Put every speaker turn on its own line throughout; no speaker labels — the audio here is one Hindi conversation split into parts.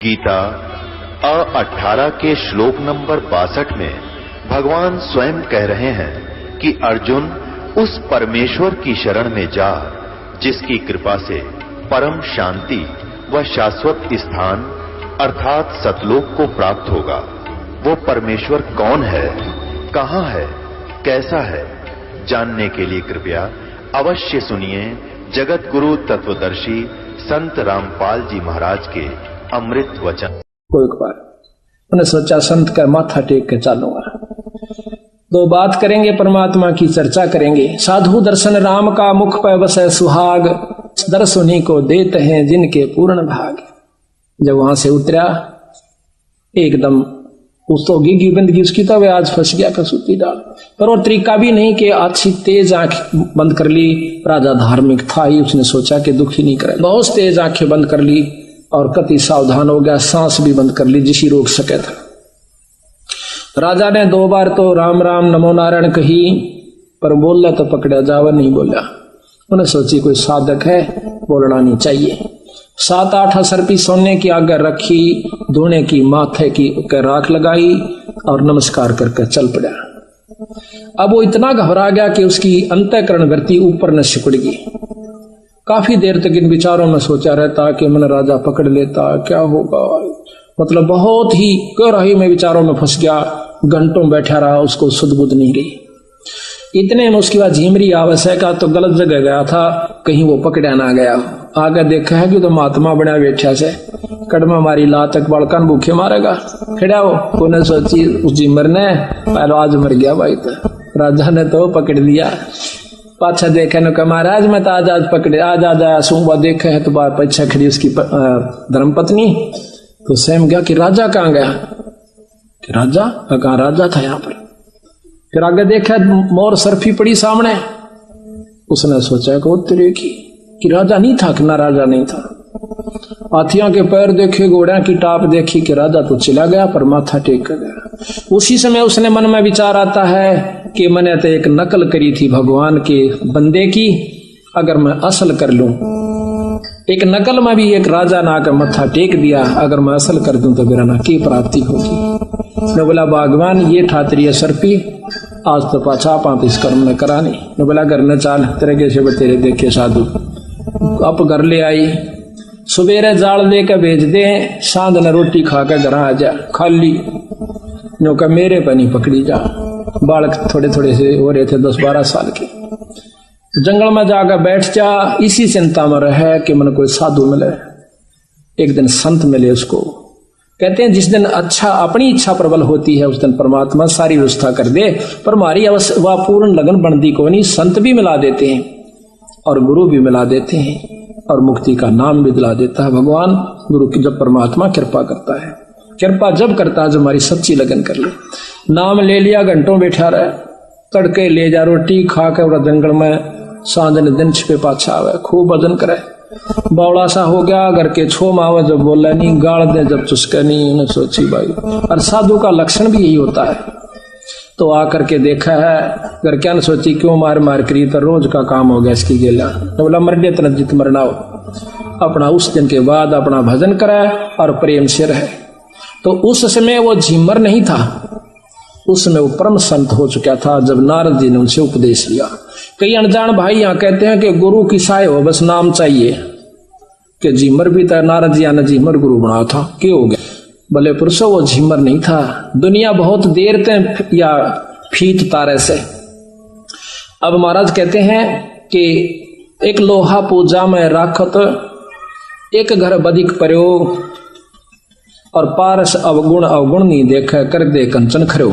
गीता 18 के श्लोक नंबर 62 में भगवान स्वयं कह रहे हैं कि अर्जुन उस परमेश्वर की शरण में जा जिसकी कृपा से परम शांति व शाश्वत स्थान अर्थात सतलोक को प्राप्त होगा। वो परमेश्वर कौन है, कहां है, कैसा है, जानने के लिए कृपया अवश्य सुनिए जगत गुरु तत्वदर्शी संत रामपाल जी महाराज के अमृत वचन।
एक बार मैंने सोचा संत का माथा टेक के चलूंगा, दो बात करेंगे, परमात्मा की चर्चा करेंगे। साधु दर्शन राम का मुख पर बसे सुहाग, दर्शनी को देते हैं जिनके पूर्ण भाग। जब वहां से उतरा एकदम उस तो गिगी बंदगी उसकी, तब आज फंस गया कसूती डाल पर। और तरीका भी नहीं कि अच्छी तेज आंख बंद कर ली। राजा धार्मिक था ही, उसने सोचा कि दुखी नहीं करे, बहुत तेज आंखें बंद कर ली और कति सावधान हो गया, सांस भी बंद कर ली जिसी रोक सके था। राजा ने 2 बार तो राम राम नमो नारायण कही, पर बोला तो पकड़ा जावा, नहीं बोला। उन्हें सोची कोई साधक है, बोलना नहीं चाहिए। 7-8 सरपी सोने की आगे रखी, धोने की माथे की राख लगाई और नमस्कार करके चल पड़ा। अब वो इतना घबरा गया कि उसकी अंतःकरण वृत्ति ऊपर न सिकुड़ गई। काफी देर तक इन विचारों में सोचा रहता कि मन राजा पकड़ लेता, क्या होगा, मतलब बहुत ही गहराई में विचारों में फंस गया। घंटों बैठा रहा, उसको सुध बुध नहीं रही। इतने में उसके बाद झीमरी आवश्यक का तो गलत जगह गया था, कहीं वो पकड़ा ना गया। आगे देखा है कि तो महात्मा बना बैठा से कड़मा मारी ला तक बड़कन भूखे मारेगा। खड़ा हो कोने सोची उस झीमर ने पहले आज मर गया भाई, तो राजा ने तो पकड़ लिया। पाछा देखे न कहा महाराज मैं तो आज पकड़े, आज आया सुबह देखा है तो बार पीछे खड़ी उसकी धर्मपत्नी। तो स्वयं गया कि राजा कहाँ गया, कि राजा कहाँ, राजा था यहाँ पर। फिर आगे देखा मोर सरफी पड़ी सामने। उसने सोचा कि वो तेरे की कि राजा नहीं था, कि ना राजा नहीं था। हाथियों के पैर देखे, घोड़ियों की टाप देखी कि राजा तो चला गया, पर माथा टेक कर गया। उसी समय उसने मन में विचार आता है कि मैंने तो एक नकल करी थी भगवान के बंदे की, अगर मैं असल कर लूं, एक नकल में भी एक राजा ना आकर मत्था टेक दिया, अगर मैं असल कर दूं तो मेरा ना की प्राप्ति होगी। ने बोला भगवान ये ठातरी सरपी, आज तो पाछा पाप इस कर्म न करानी। ने बोला घर न चाल तेरे कैसे तेरे देखे साधु। अब घर ले आई, सुबेरे जाल दे के भेज दे, सांझ न रोटी खा के घर आ जा, खाली नो का मेरे पर नहीं पकड़ी जा। बालक थोड़े थोड़े से हो रहे थे, 10-12 साल के। जंगल में जाकर बैठ जा, इसी चिंता में रहे कि मन कोई साधु मिले, एक दिन संत मिले उसको। कहते हैं जिस दिन अच्छा अपनी इच्छा प्रबल होती है उस दिन परमात्मा सारी व्यवस्था कर दे, पर हमारी वह पूर्ण लगन बनती को नहीं। संत भी मिला देते हैं और गुरु भी मिला देते हैं और मुक्ति का नाम भी दिला देता है भगवान। गुरु की जब परमात्मा कृपा करता है, कृपा जब करता है जब हमारी सच्ची लगन कर ले। नाम ले लिया, घंटों बैठा रहे, तड़के ले जा रोटी खा के और जंगल में सांझ ने दिन छिपे पाछा आवे, खूब भजन करे। बावड़ा सा हो गया, घर के छो मावे जब बोला नहीं, गाड़ दे जब चुसके नहीं। उन्हें सोची भाई, और साधु का लक्षण भी यही होता है। तो आकर के देखा है, घर क्या न सोची क्यों मार मार करी, तो रोज का काम हो गया इसकी गेला। तो बोला मर गया तना जित मरना हो, अपना उस दिन के बाद अपना भजन करे और प्रेम से रहे। तो उस समय वो झिमर नहीं था, उस समय वो परम संत हो चुका था जब नारद जी ने उनसे उपदेश लिया। कई अनजान भाई यहाँ कहते हैं कि गुरु की साय हो, बस नाम चाहिए। कि झिमर भी था, नारद जी ने झिमर गुरु बनाया था, क्यों हो गया भले पुरुषों, वो झिमर नहीं था। दुनिया बहुत देर तक या फीत तारे से। अब महाराज कहते हैं कि एक लोहा पूजा में राखत, एक घर बदिक प्रयोग, और पारस अवगुण अवगुण नहीं देखे, कर दे कंचन खरो।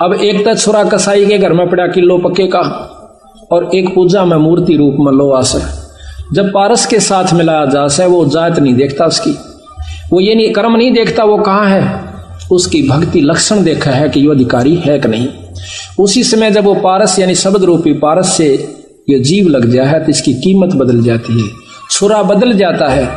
अब एक तो छुरा कसाई के घर में पड़ा किलो पक्के का, और एक पूजा में मूर्ति रूप में लोहा से। जब पारस के साथ मिलाया जा से वो जात नहीं देखता उसकी, वो ये नहीं कर्म नहीं देखता वो कहाँ है, उसकी भक्ति लक्षण देखा है कि ये अधिकारी है कि नहीं। उसी समय जब वो पारस यानी शब्द रूपी पारस से ये जीव लग जाए है तो इसकी कीमत बदल जाती है, छुरा बदल जाता है।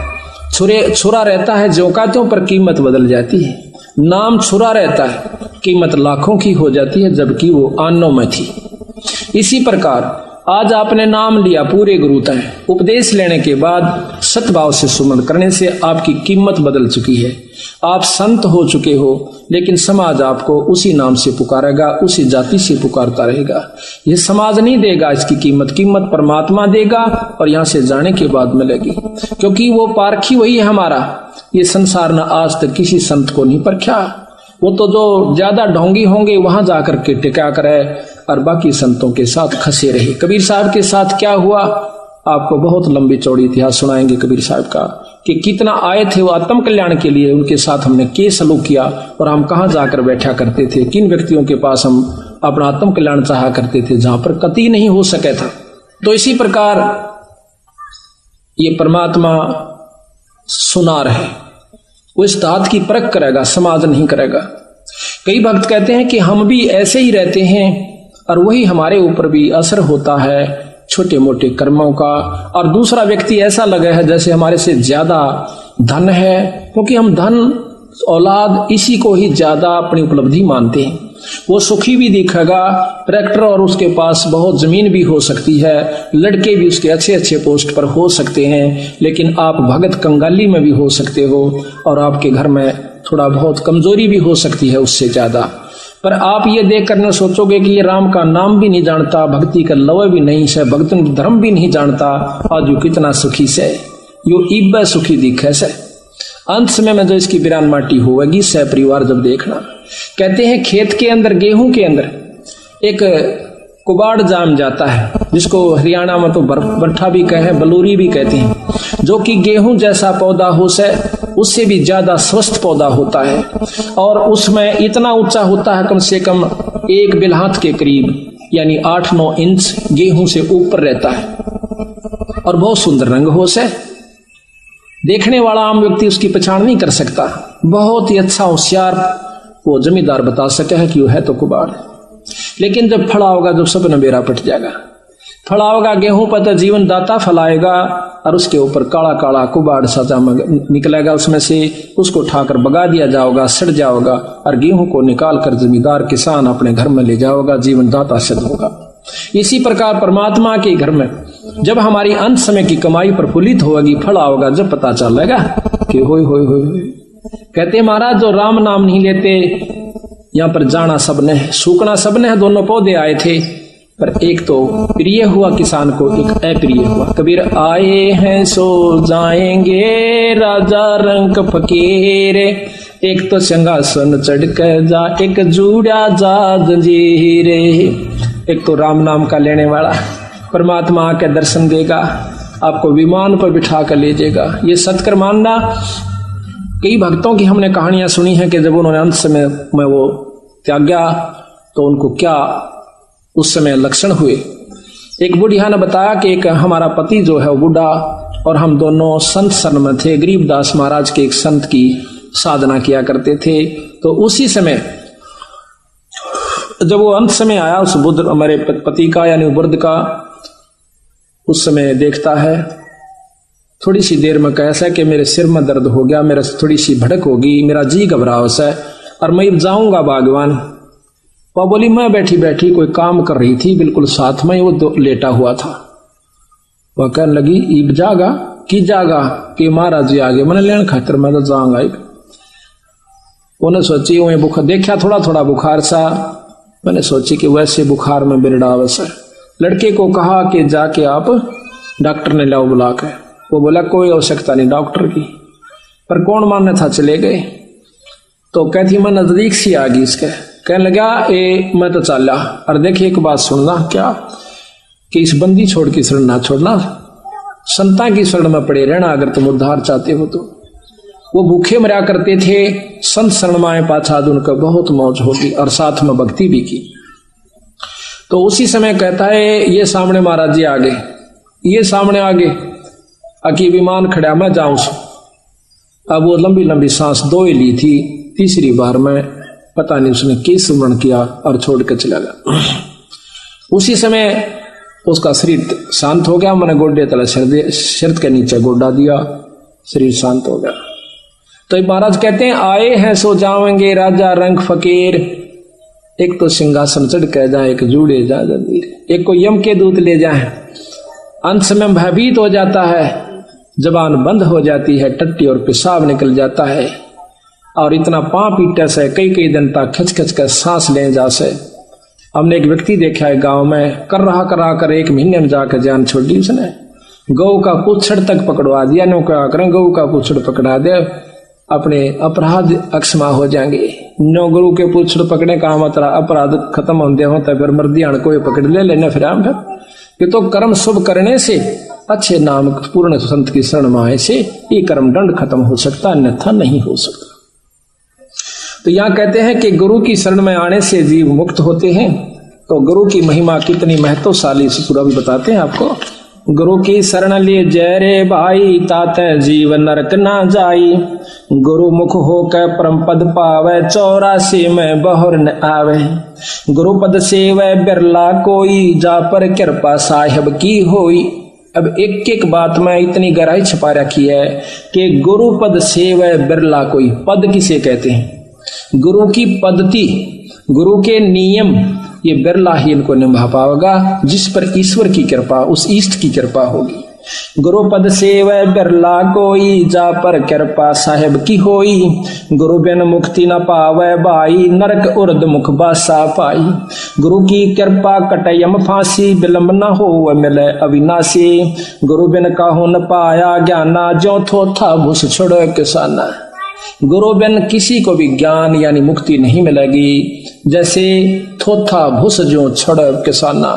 छुरा रहता है जो का त्यों, पर कीमत बदल जाती है। नाम छुरा रहता है, कीमत लाखों की हो जाती है, जबकि वो आनों में थी। इसी प्रकार आज आपने नाम लिया पूरे गुरु तय, उपदेश लेने के बाद सतभाव से सुमन करने से आपकी कीमत बदल चुकी है। आप संत हो चुके हो, लेकिन समाज आपको उसी नाम से पुकारेगा, उसी जाति से पुकारता रहेगा। यह समाज नहीं देगा इसकी कीमत परमात्मा देगा, और यहां से जाने के बाद मिलेगी, क्योंकि वो पारखी वही है हमारा। ये संसार ने आज तक किसी संत को नहीं परखा। वो तो जो ज्यादा ढोंगी होंगे वहां जाकर के टिका करे, और बाकी संतों के साथ खसे रहे। कबीर साहब के साथ क्या हुआ, आपको बहुत लंबी चौड़ी इतिहास सुनाएंगे कबीर साहब का, कि कितना आए थे वो आत्म कल्याण के लिए, उनके साथ हमने क्या सलूक किया, और हम कहां जाकर बैठा करते थे, किन व्यक्तियों के पास हम अपना आत्म कल्याण चाहा करते थे, जहां पर कतई नहीं हो सके था। तो इसी प्रकार ये परमात्मा सुनार है, वो इस दात की परख करेगा, समाज नहीं करेगा। कई भक्त कहते हैं कि हम भी ऐसे ही रहते हैं, और वही हमारे ऊपर भी असर होता है छोटे मोटे कर्मों का, और दूसरा व्यक्ति ऐसा लगा है जैसे हमारे से ज्यादा धन है, क्योंकि हम धन औलाद इसी को ही ज्यादा अपनी उपलब्धि मानते हैं। वो सुखी भी दिखेगा, ट्रैक्टर और उसके पास बहुत जमीन भी हो सकती है, लड़के भी उसके अच्छे अच्छे पोस्ट पर हो सकते हैं, लेकिन आप भगत कंगाली में भी हो सकते हो, और आपके घर में थोड़ा बहुत कमजोरी भी हो सकती है उससे ज्यादा। पर आप ये देख कर सोचोगे कि ये राम का नाम भी नहीं जानता, भक्ति का लव भी नहीं से, भक्तन धर्म भी नहीं जानता, आज यू कितना सुखी से, यो इब्बे सुखी दिखे से। अंत समय में जो इसकी बिरान माटी होगी सह परिवार जब देखना। कहते हैं खेत के अंदर, गेहूं के अंदर एक कुबाड़ जाम जाता है, जिसको हरियाणा में तो बट्ठा भी कहे, बलूरी भी कहते हैं, जो कि गेहूं जैसा पौधा हो से उससे भी ज्यादा स्वस्थ पौधा होता है, और उसमें इतना ऊंचा होता है कम से कम 1 बिलहात के करीब, यानी 8-9 इंच गेहूं से ऊपर रहता है, और बहुत सुंदर रंग हो से, देखने वाला आम व्यक्ति उसकी पहचान नहीं कर सकता। बहुत ही अच्छा होशियार वो जमींदार बता सके है कि वो है तो कुबाड़, लेकिन जब फड़ा होगा, जब सब नबेरा पट जाएगा, फड़ा होगा गेहूं पर तो जीवन दाता फलाएगा, और उसके ऊपर काला काला कुबाड़ सा निकलेगा, उसमें से उसको उठाकर बगा दिया जाओगा, सड़ जाओगा, और गेहूं को निकाल कर जमींदार किसान अपने घर में ले जाओगा, जीवन दाता सिद्ध होगा। इसी प्रकार परमात्मा के घर में जब हमारी अंत समय की कमाई प्रफुल्लित होगी, फला होगा, जब पता चलेगा कि होय होय होय। कहते महाराज जो राम नाम नहीं लेते, यहाँ पर जाना सबने है, सूखना सबने है, दोनों पौधे आए थे, पर एक तो प्रिय हुआ किसान को, एक अप्रिय हुआ। कबीर आए हैं सो जाएंगे राजा रंग फकीर, एक तो सिंहासन चढ़ कर जा, एक जूड़ा जा जंजीर। एक तो राम नाम का लेने वाला परमात्मा आके दर्शन देगा, आपको विमान पर बिठा कर ले जाएगा। ये सत्कर मानना। कई भक्तों की हमने कहानियां सुनी है कि जब उन्होंने अंत समय में वो त्यागा तो उनको क्या उस समय लक्षण हुए। एक बुढ़िया ने बताया कि एक हमारा पति जो है वो बूढ़ा, और हम दोनों संत शरण में थे, गरीबदास महाराज के एक संत की साधना किया करते थे। तो उसी समय जब वो अंत समय आया उस बुद्ध हमारे पति का यानी बुद्ध का, उस समय देखता है थोड़ी सी देर में कैसा कि मेरे सिर में दर्द हो गया, मेरा थोड़ी सी भड़क होगी, मेरा जी घबराव है और मैं जाऊंगा बागवान। वह बोली मैं बैठी बैठी कोई काम कर रही थी, बिल्कुल साथ में वो लेटा हुआ था। वह कहने लगी ईब जागा की जागा कि महाराज जी आगे, मैंने लेने खातर मैं तो जाऊंगा। उन्हें सोची वही बुखार देखा, थोड़ा थोड़ा बुखार सा, मैंने सोची कि वैसे बुखार में बिरडावस है। लड़के को कहा कि जाके आप डॉक्टर ने लाओ बुला के। वो बोला कोई आवश्यकता नहीं डॉक्टर की, पर कौन मानने था, चले गए। तो कहती मैं नजदीक सी आ गई इसके, कहने लगा ए मैं तो चला, और देखिए एक बात सुनना क्या, कि इस बंदी छोड़ की शरण ना छोड़ना, संता की शरण में पड़े रहना अगर तुम उद्धार चाहते हो तो। वो भूखे मरा करते थे, संत शरण में आए पाछा उनका बहुत मौज होगी और साथ में भक्ति भी की। तो उसी समय कहता है ये सामने महाराज जी आगे, ये सामने आगे अकी विमान खड़ा मैं जाऊं। अब वो लंबी लंबी सांस दो ही ली थी, तीसरी बार में पता नहीं उसने किस सुमरण किया और छोड़ कर चला गया। उसी समय उसका शरीर शांत हो गया, मैंने गोडे तले सिर के नीचे गोडा दिया, शरीर शांत हो गया। तो महाराज कहते हैं आए हैं सो जाएंगे राजा रंग फकीर, एक तो सिंहासन चढ़ कह जाए, एक जूड़े जा जंजीर, एक को यम के दूत ले जाए। अंत में भयभीत हो जाता है, जबान बंद हो जाती है, टट्टी और पेशाब निकल जाता है, और इतना पां पीटे से कई कई दिन तक खच खच कर सांस ले जा से। हमने एक व्यक्ति देखा है गांव में, कर रहा कर 1 महीने में जाकर जान छोड़ दी उसने। गऊ का पुच्छड़ तक पकड़वा दिया, नो क्या करें, गऊ का पुच्छड़ पकड़ा दे, अपने अपराध अक्षमा हो जाएंगे। नो गुरु के पुच्छड़ पकड़े का मतलब अपराध खत्म होते हो, तो फिर मर्दियां कोई पकड़ ले लेना फिर हम फिर ये तो कर्म शुभ करने से, अच्छे नाम पूर्ण संत की शरण में आए से ये कर्म दंड खत्म हो सकता, अन्यथा नहीं हो सकता। तो यहाँ कहते हैं कि गुरु की शरण में आने से जीव मुक्त होते हैं। तो गुरु की महिमा कितनी महत्वशाली इसे पूरा भी बताते हैं आपको। गुरु की शरण लिए जय रे भाई, ताते जीव नरक ना जाई। गुरु मुख होकर परम पद पावे, 84 में बहुर न आवे। गुरु पद सेवै बिरला कोई, जा पर कृपा साहिब की होई। अब एक एक बात में इतनी गहराई छुपा रखी है कि गुरु पद सेवै बिरला कोई। पद किसे कहते हैं? गुरु की पद्धति, गुरु के नियम, ये बिरला ही इनको निभा पाएगा जिस पर ईश्वर की कृपा, उस इष्ट की कृपा होगी। गुरु पद सेवै बिरला कोई, जा पर कृपा साहेब की होई। गुरु बिन मुक्ति न पावै भाई, नरक उर्द मुख बासा पाई। गुरु की कृपा कटयम फांसी, विलंब न हो मिले अविनाशी। गुरु बिन काहू न पाया ज्ञाना, ज्यों थो था भूस छोड़ किसाना। गुरु बिन किसी को भी ज्ञान यानी मुक्ति नहीं मिलेगी, जैसे थोथा भूस जो छड़ किसाना।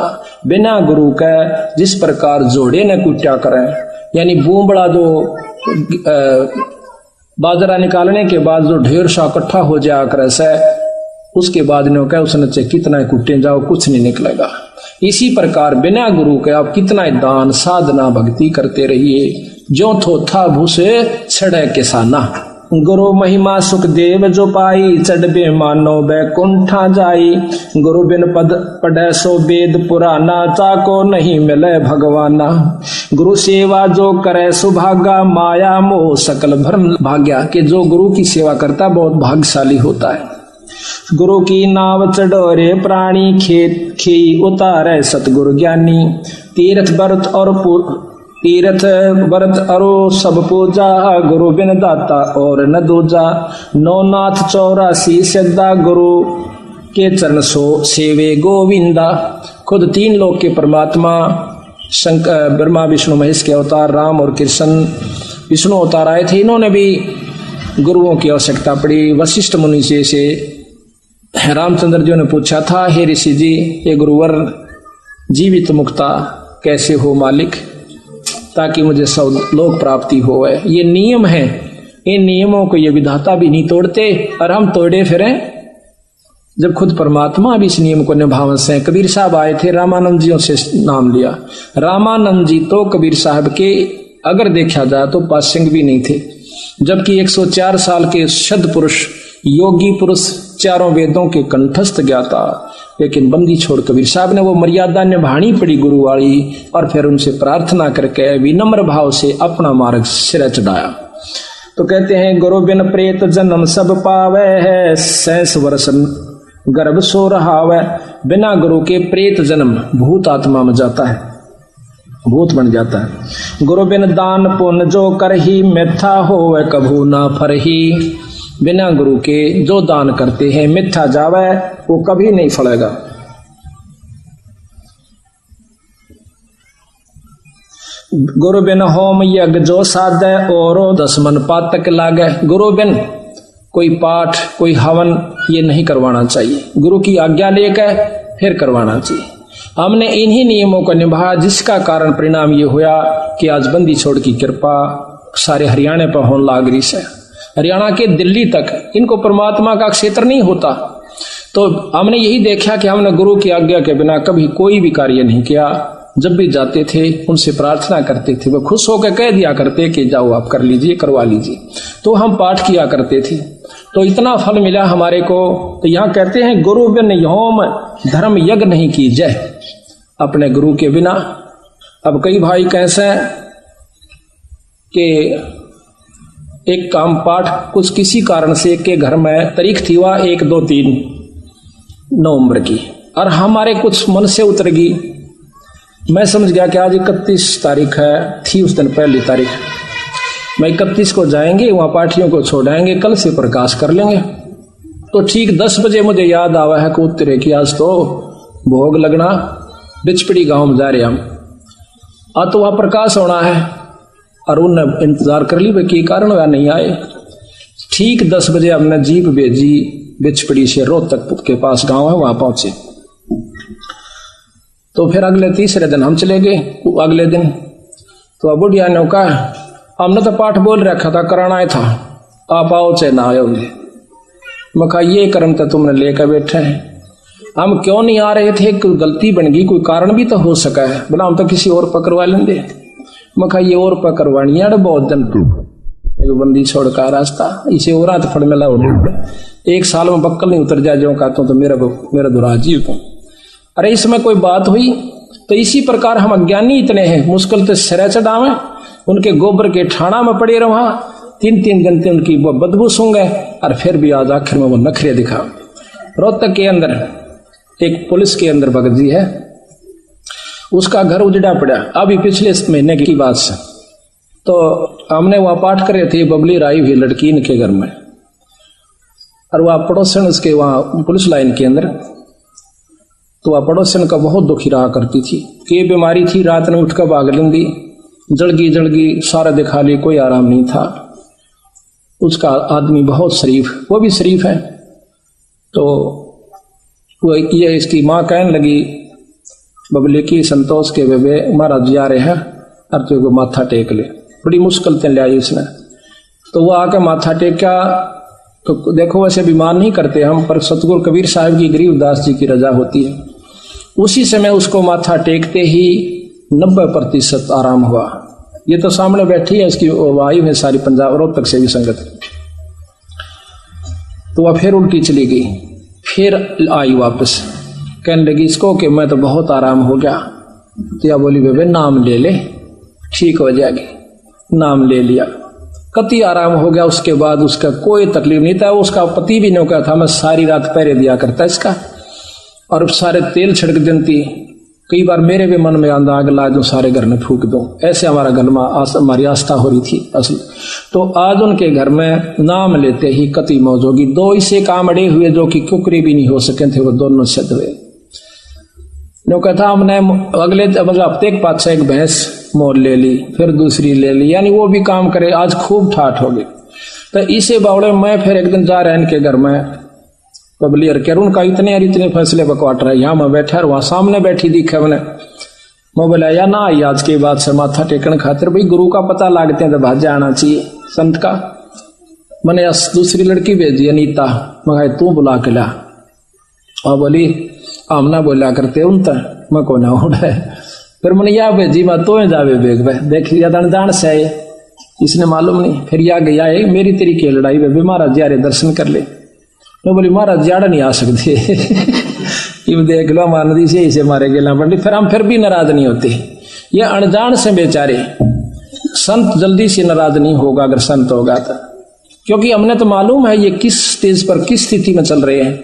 बिना गुरु के जिस प्रकार जोड़े न कुट्या करें, यानी बूंबड़ा जो बाजरा निकालने के बाद जो ढेर सा इकट्ठा हो जाया करे से, उसके बाद ने कह उसने कितना कुट्टे जाओ कुछ नहीं निकलेगा। इसी प्रकार बिना गुरु के आप कितना दान साधना भक्ति करते रहिए, जो थोथा भूस छड़े किसाना। गुरु महिमा सुख देव जो पाई, चढ़बे मानो बैकुंठा जाई। गुरु बिन पद पढ़े सो वेद पुराना, चाको नहीं मिले भगवाना। गुरु सेवा जो करे सुभागा, माया मोह सकल भ्रम भाग्या। कि जो गुरु की सेवा करता बहुत भाग्यशाली होता है। गुरु की नाव चढ़ोरे प्राणी, खेत खेई उतारे सतगुरु ज्ञानी। तीर्थ व्रत अरो सब पूजा, गुरु बिन दाता और न दूजा। नौनाथ 84 सिद्धा, गुरु के चरण सो सेवे गोविंदा। खुद 3 लोक के परमात्मा शंकर, ब्रह्मा विष्णु महेश के अवतार राम और कृष्ण विष्णु अवतार आए थे। इन्होंने भी गुरुओं की आवश्यकता पड़ी। वशिष्ठ मुनि से रामचंद्र जी ने पूछा था, हे ऋषि जी, ये गुरुवर जीवित मुक्ता कैसे हो मालिक, ताकि मुझे सब लोक प्राप्ति हो। ये नियम है, इन नियमों को ये विधाता भी नहीं तोड़ते और हम तोड़े फिरें, जब खुद परमात्मा भी इस नियम को निभावन से। कबीर साहब आए थे, रामानंद जियों से नाम लिया। रामानंद जी तो कबीर साहब के अगर देखा जाए तो पासंग भी नहीं थे, जबकि 104 साल के सद पुरुष योगी पुरुष, 4 वेदों के कंठस्थ ज्ञाता, लेकिन बंदी छोड़ कबीर साहब ने वो मर्यादा निभानी पड़ी गुरु वाली, और फिर उनसे प्रार्थना करके विनम्र भाव से अपना मार्ग सिर चढ़ाया। तो कहते हैं, गुरु बिन प्रेत जन्म सब पावे है, 6 वर्ष गर्भ सो रहावे। बिना गुरु के प्रेत जन्म भूत आत्मा में जाता है, भूत बन जाता है। गुरु बिन दान पुण्य जो करही, मिथ्या होवे कभू ना फरही। बिना गुरु के जो दान करते हैं मिथ्या जावे, वो कभी नहीं फलेगा। गुरु बिन होम यज्ञ जो साधे, औरो 10 मन पातक लागे। गुरु बिन कोई पाठ कोई हवन ये नहीं करवाना चाहिए, गुरु की आज्ञा लेकर फिर करवाना चाहिए। हमने इन्हीं नियमों को निभाया, जिसका कारण परिणाम ये हुआ कि आज बंदी छोड़ की कृपा सारे हरियाणा पर होने लाग रही है। हरियाणा के दिल्ली तक इनको परमात्मा का क्षेत्र नहीं होता। तो हमने यही देखा कि हमने गुरु की आज्ञा के बिना कभी कोई भी कार्य नहीं किया। जब भी जाते थे उनसे प्रार्थना करते थे, वो खुश होकर कह दिया करते कि जाओ आप कर लीजिए, करवा लीजिए। तो हम पाठ किया करते थे, तो इतना फल मिला हमारे को। तो यहाँ कहते हैं, गुरु बिन होम धर्म यज्ञ नहीं कीजै, अपने गुरु के बिना। अब कई भाई कैसे कि एक काम पाठ कुछ किसी कारण से के घर में तारीख थी, वह 1 2 3 नवंबर की, और हमारे कुछ मन से उतरगी। मैं समझ गया कि आज 31 तारीख है, थी उस दिन पहली तारीख। मैं 31 को जाएंगे, वहां पार्टियों को छोड़ाएंगे, कल से प्रकाश कर लेंगे। तो ठीक 10 बजे मुझे याद आवा है कि उत्तरे की आज तो भोग लगना, बिचपड़ी गांव में जा रहे हम, आज तो वहां प्रकाश होना है। और उन्हें इंतजार कर ली कि कारण वह नहीं आए। ठीक 10 बजे हमने जीप भेजी बिचपड़ी से रोहतक के पास गांव है, वहां पहुंचे। तो फिर अगले तीसरे दिन हम चले गए। अगले दिन तो बुढ़िया ने कहा, हमने तो पाठ बोल रखा था, कराना था, आप आओ चाहे ना आओगे। मैं कहा ये कर्म तो तुमने लेकर बैठे हैं, हम क्यों नहीं आ रहे थे? कोई गलती बन गई, कोई कारण भी तो हो सका है, बोला हम तो किसी और पकड़वा लेंगे। मैं कहा ये और पकड़वानी है, बहुत दिन बंदी छोड़कर रास्ता इसे और रात फड़ मिला, 1 साल में बक्कल नहीं उतर जाए जो कहता हूँ तो मेरा दुराजीव को। अरे इसमें कोई बात हुई? तो इसी प्रकार हम अज्ञानी इतने हैं, मुश्किल से सिरे चढ़ावे, उनके गोबर के ठाणा में पड़े रहा, 3-3 घंटे उनकी वो बदबू सूंघे, और फिर भी आज आखिर में वो नखरे दिखा। रोहतक के अंदर एक पुलिस के अंदर भगत जी है, उसका घर उजड़ा पड़ा अभी पिछले महीने की बात से। तो हमने वहां पाठ करे थे, बबली राई हुई लड़की इनके घर में, और वह पड़ोसन उसके वहां पुलिस लाइन के अंदर। तो वह पड़ोसन का बहुत दुखी रहा करती थी कि बीमारी थी, रात में उठकर भाग लेंदी, जलगी सारा दिखा ली, कोई आराम नहीं था। उसका आदमी बहुत शरीफ, वो भी शरीफ है। तो वो ये इसकी माँ कहने लगी बबली की, संतोष के बेबे महाराज जी आ रहे हैं, और तो माथा टेक ले। बड़ी मुश्किल से ले आई उसने। तो वो आकर माथा टेका। तो देखो वैसे बीमार नहीं करते हम, पर सतगुरु कबीर साहब की गरीबदास जी की रजा होती है। उसी समय उसको माथा टेकते ही 90% आराम हुआ। ये तो सामने बैठी है, इसकी वायु है सारी पंजाब रोहतक से भी संगत। तो वह फिर उल्टी चली गई, फिर आई वापस, कहने लगी इसको कि मैं तो बहुत आराम हो गया। तो या बोली बेबे नाम ले ले, ठीक हो जाएगी। नाम ले लिया, कति आराम हो गया। उसके बाद उसका कोई तकलीफ नहीं था। उसका पति भी नहीं कहा था, मैं सारी रात पहरे दिया करता इसका, और सारे तेल छिड़क देती। कई बार मेरे भी मन में आंदा आग ला दूं, सारे घर में फूक दूं, ऐसे हमारा घर में हमारी आस्था हो रही थी असल। तो आज उनके घर में नाम लेते ही कति मौज होगी। 2 इसे काम अड़े हुए जो कि कुकरी भी नहीं हो सके थे, वो दोनों सिद्ध हुए। जो कहता हमने अगले मतलब हफ्ते के पास एक भैंस मोल ले ली, फिर दूसरी ले ली, यानी वो भी काम करे। आज खूब ठाठ हो गई। तो इसे बावड़े मैं फिर एक दिन जा रहा है इनके घर में, पब्लियर के उनका इतने फैसले बकवाट रहे। यहाँ मैं बैठा, वहां सामने बैठी दिखे मैंने। मैं बोला या ना आई आज के बाद से माथा टेकन खातिर, भाई गुरु का पता लागते हैं तो भाज आना चाहिए संत का। मैंने दूसरी लड़की भेजी अनीता, मैं तू बुला के ला। और बोली हम ना बोला करते उन तक मैं को ना उड़ है। फिर मैंने या भेजी मैं तो जावे बेग देख लिया दान से आए, इसने मालूम नहीं। फिर या गया मेरी तेरी की लड़ाई में महाराज जी दर्शन कर ले। मैं बोली महाराज जाड़ा नहीं आ सकते ये देख लो हमारा नदी से इसे मारे गेला पंडित। फिर हम फिर भी नाराज नहीं होते। ये अनजान से बेचारे संत जल्दी से नाराज नहीं होगा अगर संत होगा तो, क्योंकि हमने तो मालूम है ये किस स्टेज पर किस स्थिति में चल रहे हैं।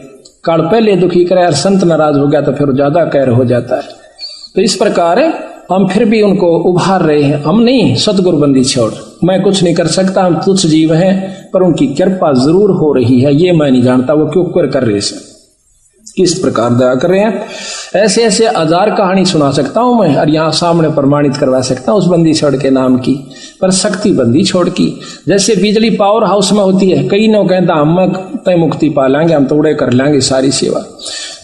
काल पहले दुखी करे और संत नाराज हो गया तो फिर ज्यादा कहर हो जाता है। तो इस प्रकार हम फिर भी उनको उभार रहे हैं। हम नहीं सतगुरु बंदी छोड़, मैं कुछ नहीं कर सकता, हम तुच्छ जीव हैं, पर उनकी कृपा जरूर हो रही है। ये मैं नहीं जानता वो क्यों कर रहे हैं, किस प्रकार दया कर रहे हैं। ऐसे ऐसे 1000 कहानी सुना सकता हूं मैं, और यहाँ सामने प्रमाणित करवा सकता हूं उस बंदी छोड़ के नाम की, पर शक्ति बंदी छोड़ की। जैसे बिजली पावर हाउस में होती है, कई लोग कहते हम में तय मुक्ति पा लेंगे, हम तोड़े कर लेंगे सारी सेवा।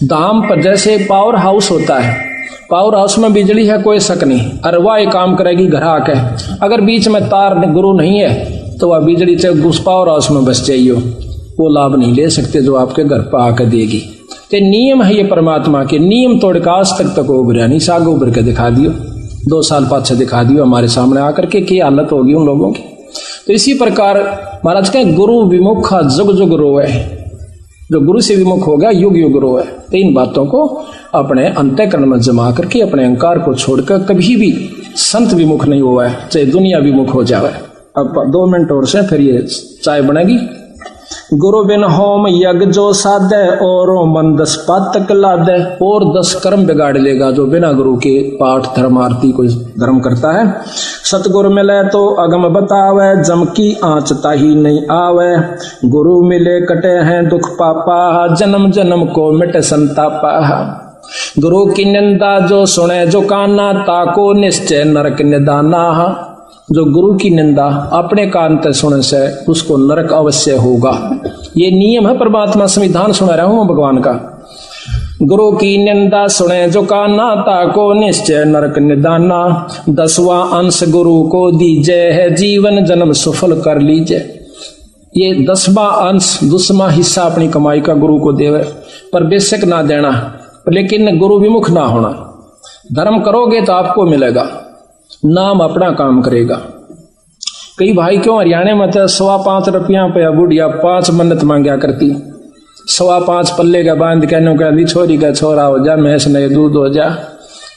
धाम पर जैसे पावर हाउस होता है, पावर हाउस में बिजली है कोई शक नहीं, और वह एक काम करेगी घर आके। अगर बीच में तार गुरु नहीं है तो वह बिजली से उस पावर हाउस में बस जाइए, वो लाभ नहीं ले सकते जो आपके घर पर आकर देगी। तो नियम है ये परमात्मा के, नियम तोड़ का आज तक उभरा नहीं। साग उभर के दिखा दियो, 2 साल पाछे दिखा दियो हमारे सामने आकर के क्या हालत होगी उन लोगों की। तो इसी प्रकार महाराज कहें गुरु विमुख जुग जुग रोए, जो गुरु से विमुख हो गया युग युग रोए। तो इन बातों को अपने अंतःकरण में जमा करके अपने अहंकार को छोड़कर कभी भी संत विमुख नहीं हुआ है, चाहे दुनिया विमुख हो जाए। अब 2 मिनट और से फिर ये चाय बनेगी। गुरु बिन होम यज्ञ जो साधे और मन 10 पातक लादे, और 10 कर्म बिगाड़ लेगा जो बिना गुरु के पाठ धर्म आरती कोई धर्म करता है। सतगुरु मिले तो अगम बतावे, जम की आँच ताही नहीं आवे। गुरु मिले कटे हैं दुख पापा, जन्म जन्म को मिटे संतापा। गुरु की निंदा जो सुने जो काना, ताको निश्चय नरक निदाना। जो गुरु की निंदा अपने कान से सुने से उसको नरक अवश्य होगा। ये नियम है, परमात्मा संविधान सुना रहा हूं भगवान का। गुरु की निंदा सुने जो काना, ताको निश्चय नरक निदाना। 10वां अंश गुरु को दीजे है, जीवन जन्म सफल कर लीजिए। ये 10वां अंश 10वां हिस्सा अपनी कमाई का गुरु को देवे, पर बेशक ना देना, लेकिन गुरु विमुख ना होना। धर्म करोगे तो आपको मिलेगा, नाम अपना काम करेगा। कई भाई क्यों हरियाणा में तो 5.25 रुपया पे बुढ़िया 5 मन्नत मांगया करती, 5.25 पल्ले का बांध कहने कहती छोरी का छोरा हो जा, भैंस नहीं दूध हो जा,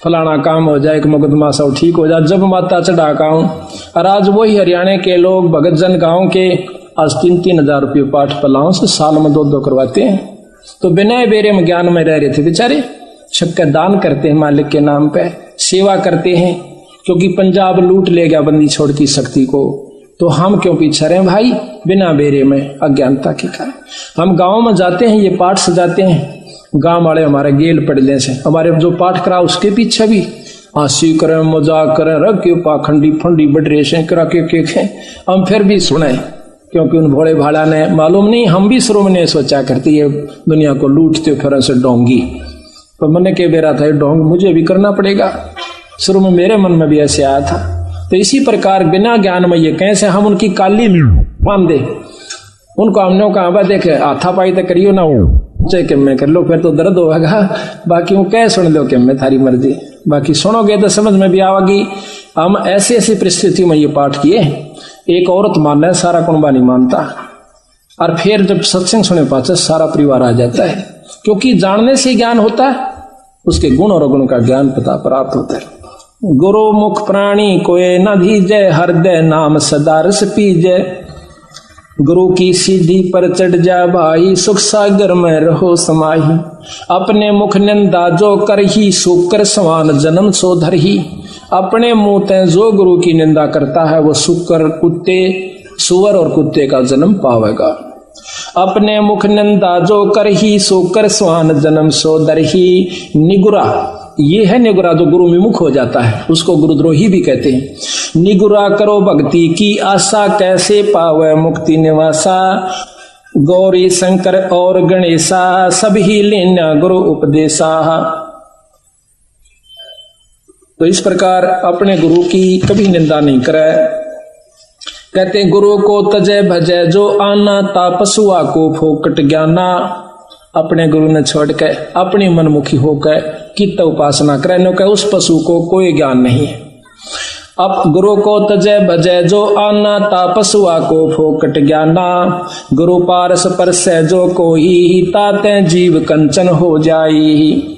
फलाना काम हो जाए, एक मुकदमा सब ठीक हो जा, जब माता चढ़ा गाँव। और आज वही हरियाणा के लोग भगत जन गाँव के आज 3-3 हजार रुपये पाठ पलाओं से साल में 2-2 करवाते हैं। तो बिना बेरे में ज्ञान में रह रहे थे बेचारे। सबका दान करते हैं मालिक के नाम पे, सेवा करते हैं, क्योंकि पंजाब लूट ले गया बंदी छोड़ की शक्ति को। तो हम क्यों पीछे रहे भाई बिना बेरे में, अज्ञानता के कारण। हम गांव में जाते हैं, ये पाठ सजाते हैं, गांव वाले हमारे गेल पड़ने से हमारे जो पाठ करा उसके पीछे भी हंसी करें, मजाक करें, रख के पाखंडी फंडी बडरे से करा के हम फिर भी सुने, क्योंकि उन भोले भाड़ा ने मालूम नहीं, हम भी शुरू में सोचा करती है दुनिया को लूटते फिर से डोंगी। तो मैंने के बेरा था डोंग मुझे भी करना पड़ेगा, शुरू में मेरे मन में भी ऐसे आया था। तो इसी प्रकार बिना ज्ञान में ये कैसे हम उनकी काली मान दे, उनको हमने कहा देखे हाथा पाई तो करियो ना हो चाहे कि मैं कर लो, फिर तो दर्द होगा। बाकी वो कह सुन लो कि मैं थारी मर्जी, बाकी सुनोगे तो समझ में भी आवेगी। हम ऐसी ऐसी परिस्थिति में ये पाठ किए, एक औरत मानना है सारा कुंबा नहीं मानता, और फिर जब सत्संग सुने पाचे सारा परिवार आ जाता है, क्योंकि जानने से ज्ञान होता है, उसके गुण और अवगुण का ज्ञान पता प्राप्त होता है। गुरु मुख प्राणी कोय न धीजय, हृदय नाम सदा रस पीजय। गुरु की सीधी पर चढ़ जा भाई, सुख सागर में रहो समाही। अपने मुख निंदा जो कर ही, सुकर समान जन्म सोधर ही। अपने मुंह ते जो गुरु की निंदा करता है वो सुकर कुत्ते सुअर और कुत्ते का जन्म पावेगा। अपने मुख निंदा जो कर ही, सोकर स्वान जन्म सोदर ही। निगुरा, ये है निगुरा जो गुरु विमुख हो जाता है, उसको गुरुद्रोही भी कहते हैं। निगुरा करो भक्ति की आशा, कैसे पावे मुक्ति निवासा। गौरी शंकर और गणेशा, सभी लेना गुरु उपदेशा। तो इस प्रकार अपने गुरु की कभी निंदा नहीं करे। कहते गुरु को तजय भजय जो आना, तापसुआ को फोकट ज्ञाना। अपने गुरु ने छोड़ के अपनी मनमुखी होकर कित उपासना करे, के उस पशु को कोई ज्ञान नहीं है। अब गुरु को तजय भजय जो आना, तापसुआ को फोकट ज्ञाना। गुरु पारस पर से जो कोई, ताते जीव कंचन हो जाई।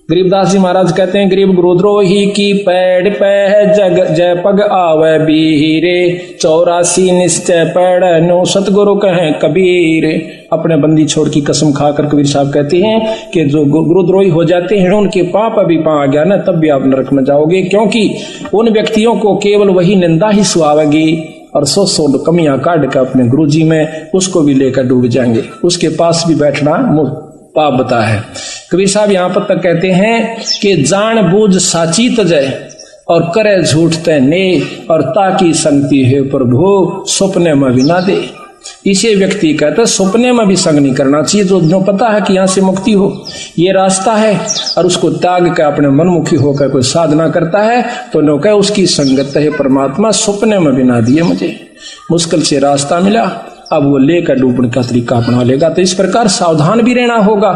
गरीबदास जी महाराज कहते हैं गरीब गुरुद्रोही की पैड़ पे जग जय पग आवे बीरे। 84 निश्चय पैड़ नो सतगुरु कहें कबीर। अपने बंदी छोड़ की कसम खाकर कबीर साहब कहते हैं कि जो गुरुद्रोही हो जाते हैं उनके पाप अभी पा गया ना, तब भी आप नरक में जाओगे, क्योंकि उन व्यक्तियों को केवल वही निंदा ही सुहावेगी और 100 कमियां काट कर अपने गुरु जी में उसको भी लेकर डूब जाएंगे। उसके पास भी बैठना पाप बता है। कबीर साहब यहाँ पर तक कहते हैं कि जान बूझ साची तजय और करे झूठ तय ने, और ताकि संगति है प्रभु सपने में भी ना दे। इसे व्यक्ति कहते सपने में भी संग नहीं करना चाहिए, जो पता है कि यहाँ से मुक्ति हो ये रास्ता है, और उसको त्याग कर अपने मनमुखी होकर कोई साधना करता है तो नो कह उसकी संगत है परमात्मा सपने में भी ना दिए। मुझे मुश्किल से रास्ता मिला, अब वो लेकर डूबने का तरीका अपना लेगा। तो इस प्रकार सावधान भी रहना होगा।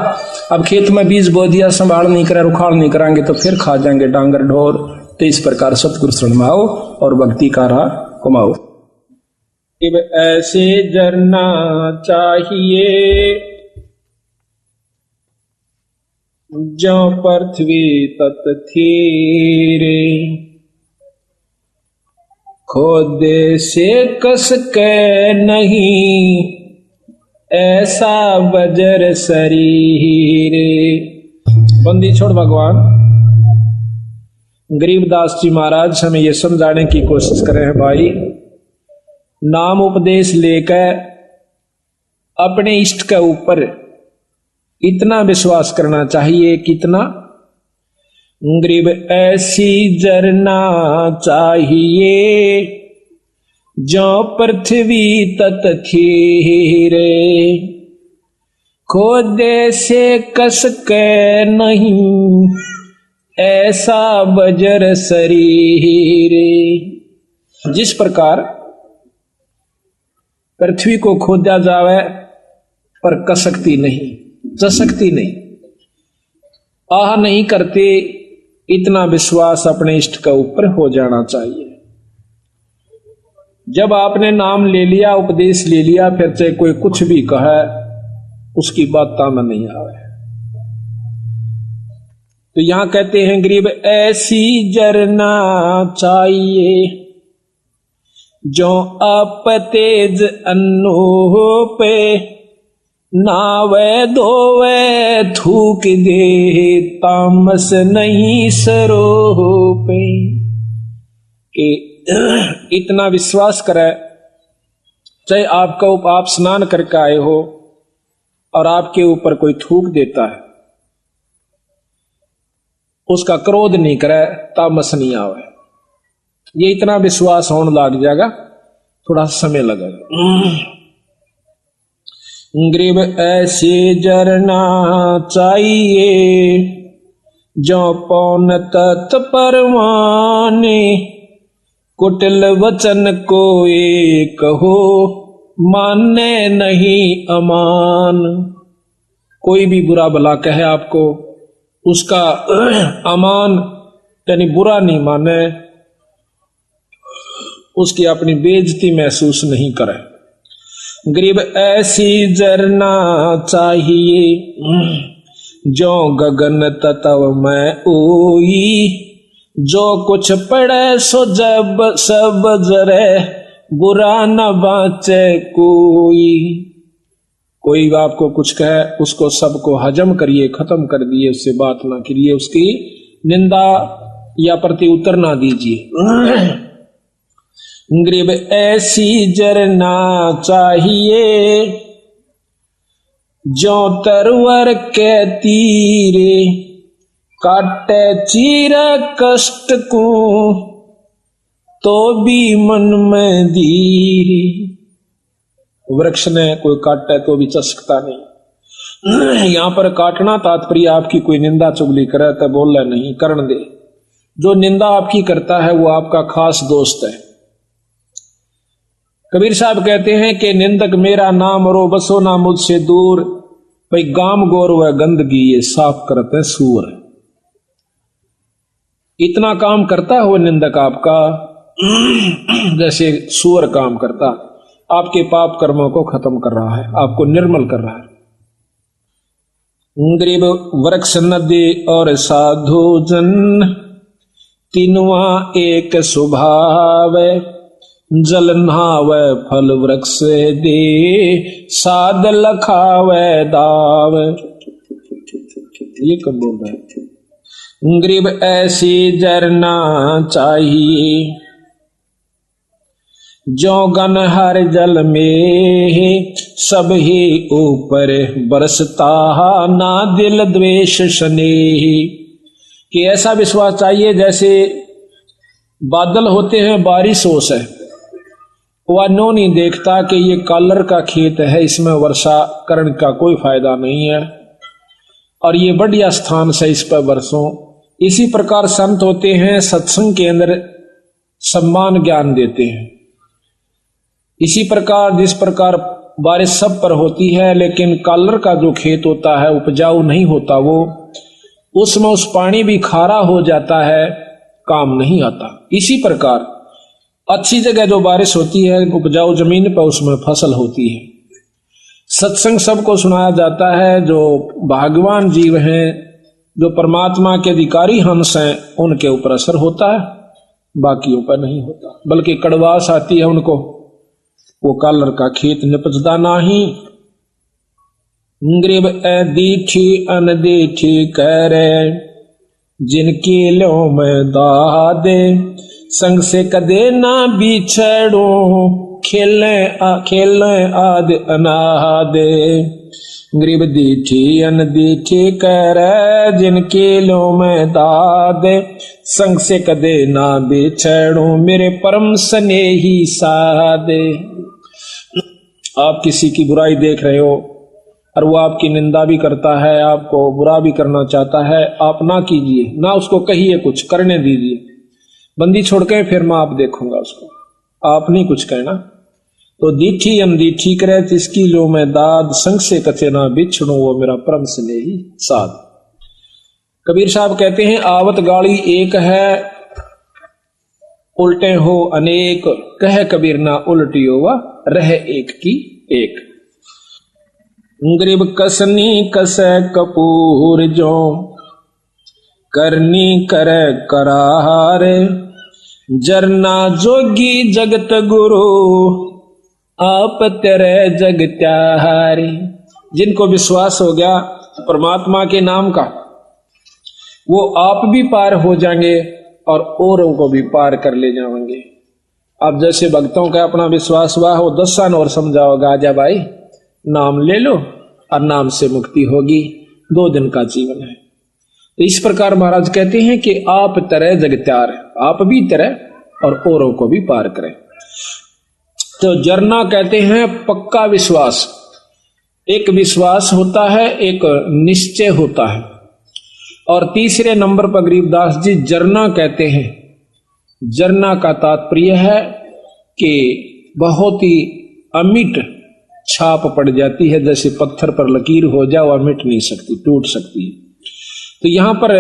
अब खेत में बीज बो दिया, संभाल नहीं करे, रुखाड़ नहीं कराएंगे तो फिर खा जाएंगे डांगर ढोर। तो इस प्रकार सतगुरु शरण में आओ और भक्ति का राह कमाओ। ऐसे जरना चाहिए जो पृथ्वी तत थीरे। खोदे से कस के नहीं ऐसा बजर शरीर। बंदी छोड़ भगवान गरीबदास जी महाराज हमें ये समझाने की कोशिश कर रहे हैं, भाई नाम उपदेश लेकर अपने इष्ट के ऊपर इतना विश्वास करना चाहिए, कितना गरीब ऐसी जरना चाहिए जो पृथ्वी तत थीरे, खोदे से कस के नहीं ऐसा बजर शरीर। जिस प्रकार पृथ्वी को खोदा जावे पर कसकती नहीं, चसकती नहीं, आह नहीं करते, इतना विश्वास अपने इष्ट के ऊपर हो जाना चाहिए। जब आपने नाम ले लिया, उपदेश ले लिया, फिर चाहे कोई कुछ भी कहे उसकी बात में नहीं आवे। तो यहां कहते हैं गरीब ऐसी जरना चाहिए जो आप तेज अन्नो पे नावे धोवे थूक दे तामस नहीं सरो पे। कि इतना विश्वास करे, चाहे आप स्नान करके आए हो और आपके ऊपर कोई थूक देता है, उसका क्रोध नहीं करे, तामस नहीं आवे। ये इतना विश्वास होने लग जाएगा, थोड़ा समय लगेगा। गरीब ऐसे जरना चाहिए जो पौन तत् परवाने, कुटिल वचन को एक हो माने नहीं अमान। कोई भी बुरा भला कहे आपको, उसका अमान यानी बुरा नहीं माने, उसकी अपनी बेइज्जती महसूस नहीं करे। गरीब ऐसी जरना चाहिए जो गगन तत्व में ओई, जो कुछ पड़े सो जब सब जरे बुरा न बाचे कोई। कोई आपको कुछ कहे, उसको सबको हजम करिए, खत्म कर दिए, उससे बात ना करिए, उसकी निंदा या प्रति उत्तर ना दीजिए। गरीब ऐसी जरना चाहिए जो तरवर के तीरे, काटे चीरा कष्ट को तो भी मन में धीरे। वृक्ष ने कोई काटे तो भी चसकता नहीं। यहां पर काटना तात्पर्य आपकी कोई निंदा चुगली करे तो बोले नहीं, करण दे। जो निंदा आपकी करता है वो आपका खास दोस्त है। कबीर साहब कहते हैं कि निंदक मेरा नाम रो बसो ना मुझसे दूर, भाई गाम गोर व गंदगी ये साफ करते सूर। इतना काम करता है वो निंदक आपका जैसे सूअर काम करता, आपके पाप कर्मों को खत्म कर रहा है, आपको निर्मल कर रहा है। गरीब वृक्ष नदी और साधु जन तीनवा एक स्वभाव, जल नहावे फल वृक्ष दे साध लखावे दाव। ये कब बोल रहा है? गरीब ऐसी जरना चाहिए जो गन हर जल में सब ही ऊपर बरसता ना दिल द्वेष स्नेह। कि ऐसा विश्वास चाहिए जैसे बादल होते हैं, बारिश होश है, वह नो नहीं देखता कि ये कालर का खेत है, इसमें वर्षा करने का कोई फायदा नहीं है और ये बढ़िया स्थान से इस पर बरसों। इसी प्रकार संत होते हैं, सत्संग के अंदर सम्मान ज्ञान देते हैं। इसी प्रकार जिस प्रकार बारिश सब पर होती है, लेकिन कालर का जो खेत होता है उपजाऊ नहीं होता, वो उसमें उस पानी भी खारा हो जाता है, काम नहीं आता। इसी प्रकार अच्छी जगह जो बारिश होती है, उपजाऊ जमीन पर, उसमें फसल होती है। सत्संग सबको सुनाया जाता है। जो भाग्यवान जीव हैं, जो परमात्मा के अधिकारी हंस हैं, उनके ऊपर असर होता है, बाकियों पर नहीं होता। बल्कि कड़वास आती है उनको, वो कालर का खेत निपजदा नहीं, गरीब दीठी अनदीठी करे, जिनकी लो मैं दादे, संग से कदे ना बिछड़ो, खेले आद अनादे। गरीब दीठी अनदीठी करे, जिनकी लो मैं दादे, संग से कदे ना बिछड़ो, मेरे परम स्नेही सादे। आप किसी की बुराई देख रहे हो और वो आपकी निंदा भी करता है, आपको बुरा भी करना चाहता है, आप ना कीजिए, ना उसको कहिए, कुछ करने दीजिए। बंदी छोड़ के फिर मैं आप देखूंगा उसको, आप नहीं कुछ कहना। तो दीठी अनदीठी करे, जिसकी लो मैं दाद, संग से कथे ना बिछड़ो, वो मेरा परम स्नेही साध। कबीर साहब कहते हैं, आवत गाड़ी एक है, उल्टे हो अनेक, कह कबीर ना उल्टियो वा, रह एक की एक। गरीब कसनी कसे कपूर जो, करनी करे करारे, जरना जोगी जगत गुरु, आप तेरे जग त्यारे। जिनको विश्वास हो गया परमात्मा के नाम का, वो आप भी पार हो जाएंगे और औरों को भी पार कर ले जाएंगे। अब जैसे भक्तों का अपना विश्वास हुआ हो, 10 साल और समझाओगा, आजा भाई नाम ले लो और नाम से मुक्ति होगी, 2 दिन का जीवन है। तो इस प्रकार महाराज कहते हैं कि आप तरह जग त्यार, आप भी तरह और औरों को भी पार करें। तो जरना कहते हैं पक्का विश्वास। एक विश्वास होता है, एक निश्चय होता है, और तीसरे नंबर पर गरीबदास जी जरना कहते हैं। जरना का तात्पर्य है कि बहुत ही अमिट छाप पड़ जाती है, जैसे पत्थर पर लकीर हो जाए, वह मिट नहीं सकती, टूट सकती है। तो यहां पर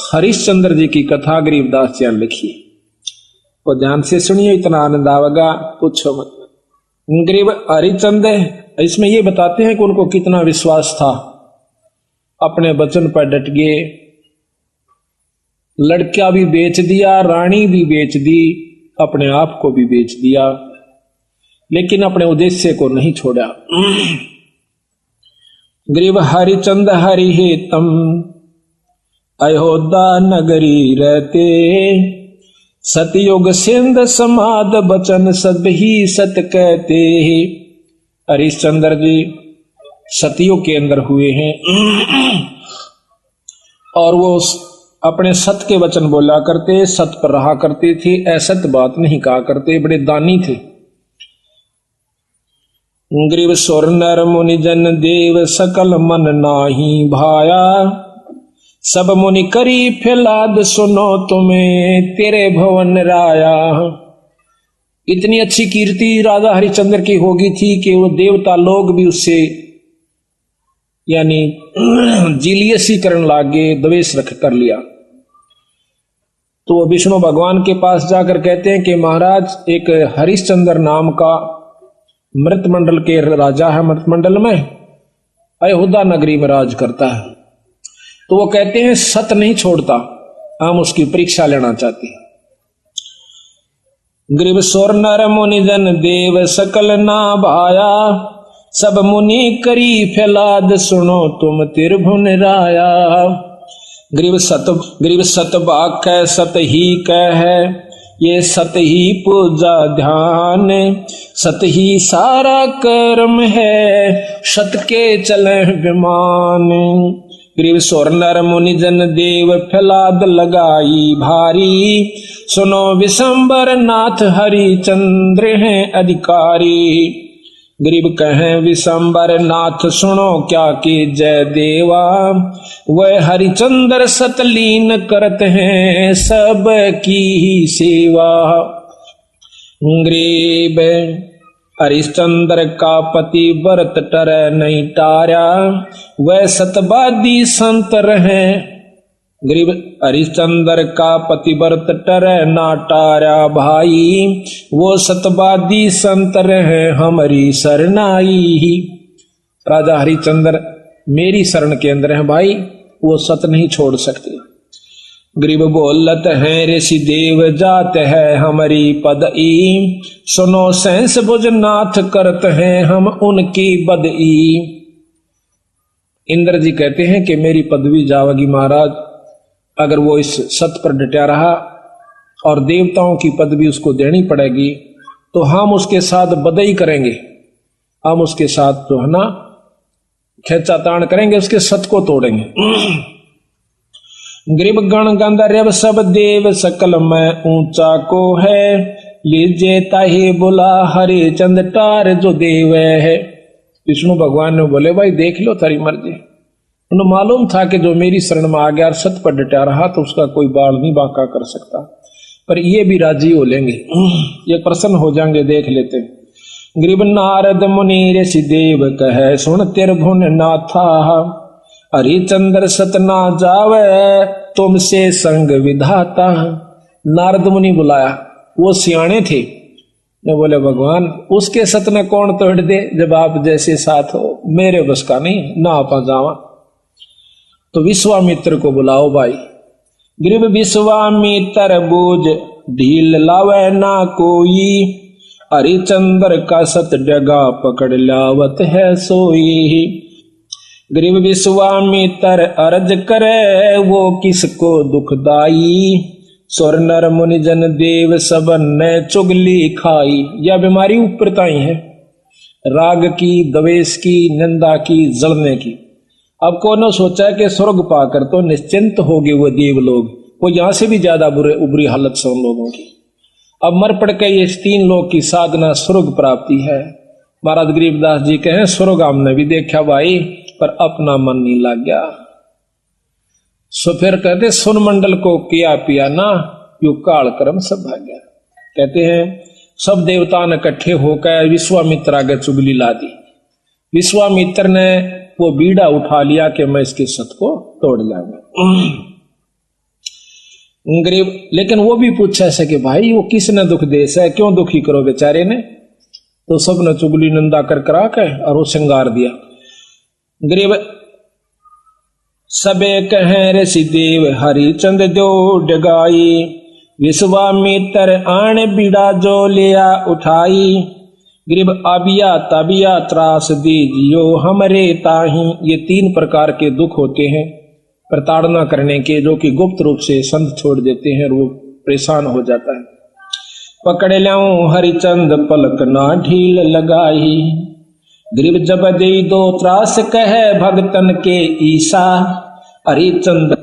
हरिश्चंद्र जी की कथा गरीबदास जी लिखी, तो ध्यान से सुनिए, इतना आनंद आवेगा पूछो मत। गरीब हरिश्चंद्र इसमें ये बताते हैं कि उनको कितना विश्वास था, अपने वचन पर डट गए, लड़का भी बेच दिया, रानी भी बेच दी, अपने आप को भी बेच दिया, लेकिन अपने उद्देश्य को नहीं छोड़ा। गरीब हरिचंद हरि हेतम, अयोध्या नगरी रहते, सतयुग सिंध समाद बचन सब ही सत कहते। हरिश्चंद्र जी सतयुग के अंदर हुए हैं और वो अपने सत के वचन बोला करते, सत पर रहा करते थे, असत बात नहीं कहा करते, बड़े दानी थे। ग्रीव सुर नर मुनि जन देव, सकल मन नाही भाया, सब मुनि करी फैलाद, सुनो तुम्हें तेरे भवन राया। इतनी अच्छी कीर्ति राजा हरिश्चंद्र की होगी थी कि वो देवता लोग भी उससे यानी जीलियसी करने लागे, द्वेष रख कर लिया। तो वो विष्णु भगवान के पास जाकर कहते हैं कि महाराज, एक हरिश्चंद्र नाम का मृतमंडल के राजा है, मृतमंडल में अयोध्या नगरी में राज करता है। तो वो कहते हैं सत नहीं छोड़ता, हम उसकी परीक्षा लेना चाहते हैं। ग्रीव सोर नर मुनि जन देव, सकल ना भाया, सब मुनि करी फैलाद, सुनो तुम त्रिभुवन राया। ग्रीव सत बाक है, सत ही कह है, ये सत ही पूजा ध्यान, सत ही सारा कर्म है, सत के चले विमान। ग्रीव सोर नर मुनि जन देव, फैलाद लगाई भारी, सुनो विशंबर नाथ हरिचंद्र हैं अधिकारी। गरीब कहें विशंबर नाथ, सुनो क्या कि जय देवा, वह हरिचंद्र सतलीन करते हैं सब की ही सेवा। गरीब हरिश्चंद्र का पति व्रत टर नहीं टारा, वह सतवादी संत रहे। गरीब हरिश्चंद्र का पतिव्रत टर ना टारा भाई, वो सतवादी संत रहे हमारी शरणाई। राजा हरिश्चंद्र मेरी शरण के अंदर है भाई, वो सत नहीं छोड़ सकते। गरीब बोलत है ऋषि देव, जात है हमारी पदई, सुनो सहस भुज नाथ करत हैं हम उनकी बदई। इंद्र जी कहते हैं कि मेरी पदवी जावगी महाराज, अगर वो इस सत पर डटा रहा और देवताओं की पदवी उसको देनी पड़ेगी तो हम उसके साथ बदई करेंगे, हम उसके साथ जो है ना खेचातान करेंगे, उसके सत को तोड़ेंगे। ग्रीब गण गंधर्व सब देव सकल में ऊंचा को है, लीजे ताही बुला हरे चंद टार जो देव है। विष्णु भगवान ने बोले भाई देख लो तारी मर्जी। उन्हें मालूम था कि जो मेरी शरण में आ गया और सत पर डटा रहा तो उसका कोई बाल नहीं बांका कर सकता, पर ये भी राजी हो लेंगे, ये प्रसन्न हो जाएंगे, देख लेते। ग्रीब नारद मुनि ऋषि देव कहे सुन तिरभुन नाथा, हरिचंद्र सतना जावे तुमसे संग विधाता। नारद मुनि बुलाया, वो सियाणे थे, ने बोले भगवान उसके सतना कौन तोड़ दे, जब आप जैसे साथ हो, मेरे बस का नहीं, ना आपा जावा। तो विश्वामित्र को बुलाओ भाई। ग्रीब विश्वामित्र बूझ ढील लावे ना कोई, हरिचंद्र का सत डगा पकड़ लावत है सोई। ग्रीब विश्वामित्र अर्ज करे वो किसको दुखदाई, स्वर नर मुनि जन देव सबन ने चुगली खाई। यह बीमारी ऊपरताई है, राग की, द्वेष की, निंदा की, जलने की। अब कौन सोचा कि स्वर्ग पाकर तो निश्चिंत हो गए वो देव लोग, वो यहां से भी ज्यादा बुरी हालत से उन लोगों की। अब मर पड़ के ये 3 लोग की साधना स्वर्ग प्राप्ति है। महाराज गरीबदास जी कहें स्वर्ग हमने भी देखा भाई, पर अपना मन नहीं लग गया। सो फिर कहते सुन मंडल को किया पिया ना, यू काल कर्म सब भाग्या। कहते हैं सब देवता ने इकट्ठे होकर विश्वामित्र आगे चुगली ला दी। विश्वामित्र ने वो बीड़ा उठा लिया कि मैं इसके सत को तोड़ लाऊंगा। गरीब लेकिन वो भी पूछा ऐसे कि भाई वो किसने दुख देश है, क्यों दुखी करो बेचारे ने। तो सबने चुगली निंदा कर करा के और वो श्रृंगार दिया। गरीब सबे कहें ऋषि देव हरिचंद जो डगाई, विश्वामित्र आने बीड़ा जो लिया उठाई। गरीब अबिया तबिया त्रास दीजियो हमरे ताही। ये 3 प्रकार के दुख होते हैं प्रताड़ना करने के, जो कि गुप्त रूप से संत छोड़ देते हैं और वो परेशान हो जाता है। पकड़ लाऊं हरिचंद पलक ना ढील लगाई, गरीब जब दे दो त्रास कहे भगतन के ईसा। हरिचंद